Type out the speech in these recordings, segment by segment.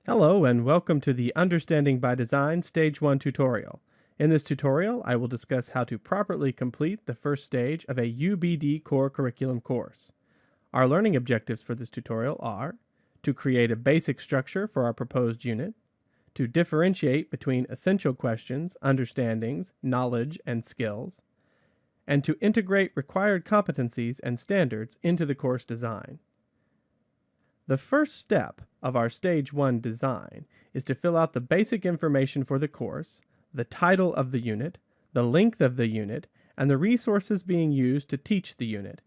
Hello and welcome to the Understanding by Design Stage 1 tutorial. In this tutorial, I will discuss how to properly complete the first stage of a UBD core curriculum course. Our learning objectives for this tutorial are to create a basic structure for our proposed unit, to differentiate between essential questions, understandings, knowledge, and skills, and to integrate required competencies and standards into the course design. The first step of our Stage 1 design is to fill out the basic information for the course, the title of the unit, the length of the unit, and the resources being used to teach the unit.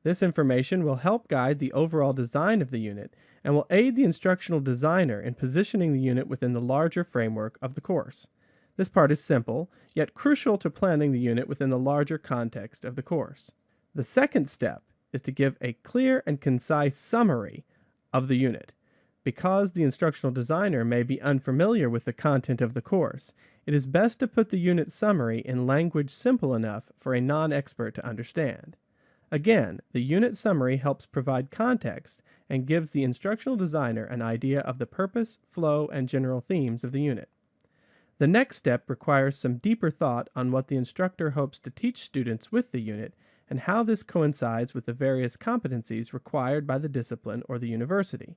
This information will help guide the overall design of the unit and will aid the instructional designer in positioning the unit within the larger framework of the course. This part is simple, yet crucial to planning the unit within the larger context of the course. The second step is to give a clear and concise summary of the unit. Because the instructional designer may be unfamiliar with the content of the course, it is best to put the unit summary in language simple enough for a non-expert to understand. Again, the unit summary helps provide context and gives the instructional designer an idea of the purpose, flow, and general themes of the unit. The next step requires some deeper thought on what the instructor hopes to teach students with the unit and how this coincides with the various competencies required by the discipline or the university.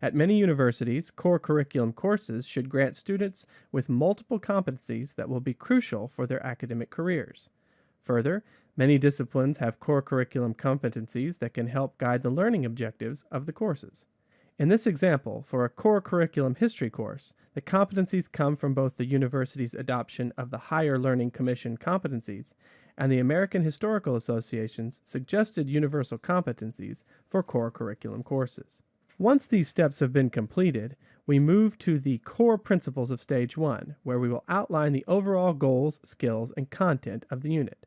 At many universities, core curriculum courses should grant students with multiple competencies that will be crucial for their academic careers. Further, many disciplines have core curriculum competencies that can help guide the learning objectives of the courses. In this example, for a core curriculum history course, the competencies come from both the university's adoption of the Higher Learning Commission competencies and the American Historical Association's suggested universal competencies for core curriculum courses. Once these steps have been completed, we move to the core principles of Stage 1, where we will outline the overall goals, skills, and content of the unit.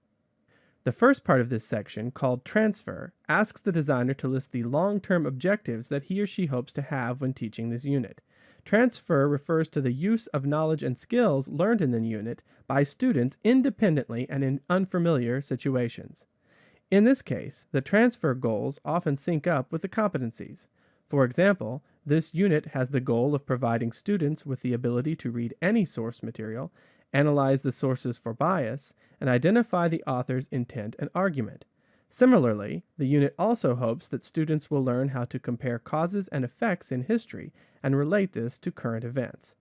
The first part of this section, called Transfer, asks the designer to list the long-term objectives that he or she hopes to have when teaching this unit. Transfer refers to the use of knowledge and skills learned in the unit by students independently and in unfamiliar situations. In this case, the transfer goals often sync up with the competencies. For example, this unit has the goal of providing students with the ability to read any source material, analyze the sources for bias, and identify the author's intent and argument. Similarly, the unit also hopes that students will learn how to compare causes and effects in history and relate this to current events.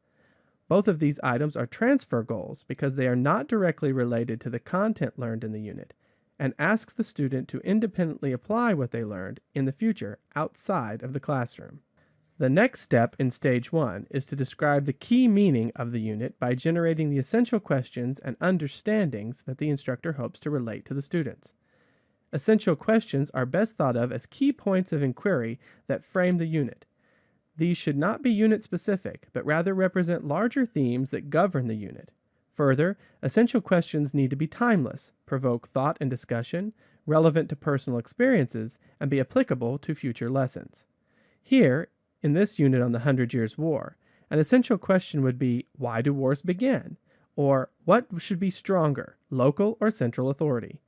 Both of these items are transfer goals because they are not directly related to the content learned in the unit, and asks the student to independently apply what they learned in the future outside of the classroom. The next step in Stage 1 is to describe the key meaning of the unit by generating the essential questions and understandings that the instructor hopes to relate to the students. Essential questions are best thought of as key points of inquiry that frame the unit. These should not be unit-specific, but rather represent larger themes that govern the unit. Further, essential questions need to be timeless, provoke thought and discussion, relevant to personal experiences, and be applicable to future lessons. Here, in this unit on the 100 Years' War, an essential question would be, why do wars begin? Or, what should be stronger, local or central authority?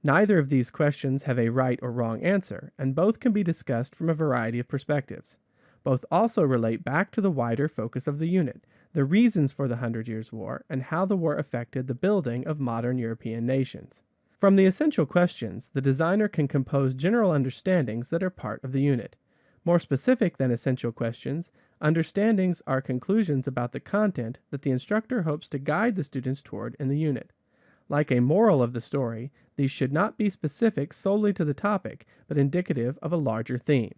Neither of these questions have a right or wrong answer, and both can be discussed from a variety of perspectives. Both also relate back to the wider focus of the unit, the reasons for the 100 Years' War, and how the war affected the building of modern European nations. From the essential questions, the designer can compose general understandings that are part of the unit. More specific than essential questions, understandings are conclusions about the content that the instructor hopes to guide the students toward in the unit. Like a moral of the story, these should not be specific solely to the topic, but indicative of a larger theme.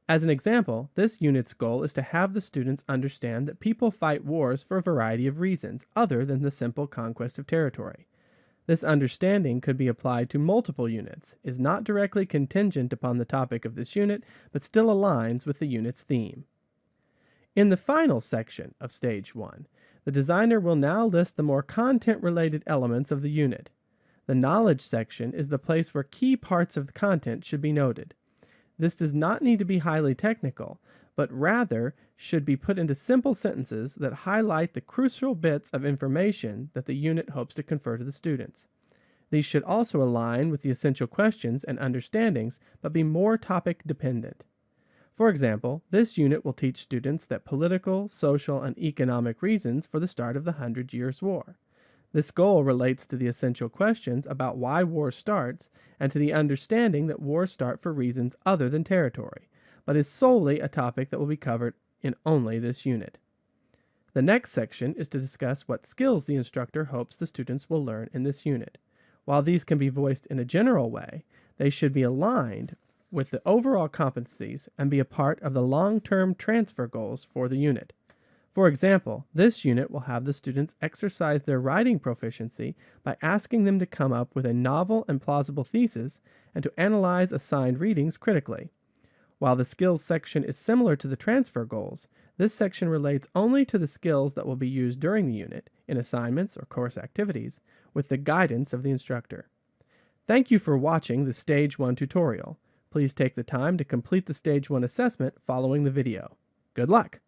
As an example, this unit's goal is to have the students understand that people fight wars for a variety of reasons other than the simple conquest of territory. This understanding could be applied to multiple units, is not directly contingent upon the topic of this unit, but still aligns with the unit's theme. In the final section of Stage 1, the designer will now list the more content-related elements of the unit. The knowledge section is the place where key parts of the content should be noted. This does not need to be highly technical, but rather should be put into simple sentences that highlight the crucial bits of information that the unit hopes to confer to the students. These should also align with the essential questions and understandings, but be more topic dependent. For example, this unit will teach students that political, social, and economic reasons for the start of the Hundred Years' War. This goal relates to the essential questions about why war starts and to the understanding that wars start for reasons other than territory, but is solely a topic that will be covered in only this unit. The next section is to discuss what skills the instructor hopes the students will learn in this unit. While these can be voiced in a general way, they should be aligned with the overall competencies and be a part of the long-term transfer goals for the unit. For example, this unit will have the students exercise their writing proficiency by asking them to come up with a novel and plausible thesis and to analyze assigned readings critically. While the skills section is similar to the transfer goals, this section relates only to the skills that will be used during the unit, in assignments or course activities, with the guidance of the instructor. Thank you for watching the Stage 1 tutorial. Please take the time to complete the Stage 1 assessment following the video. Good luck!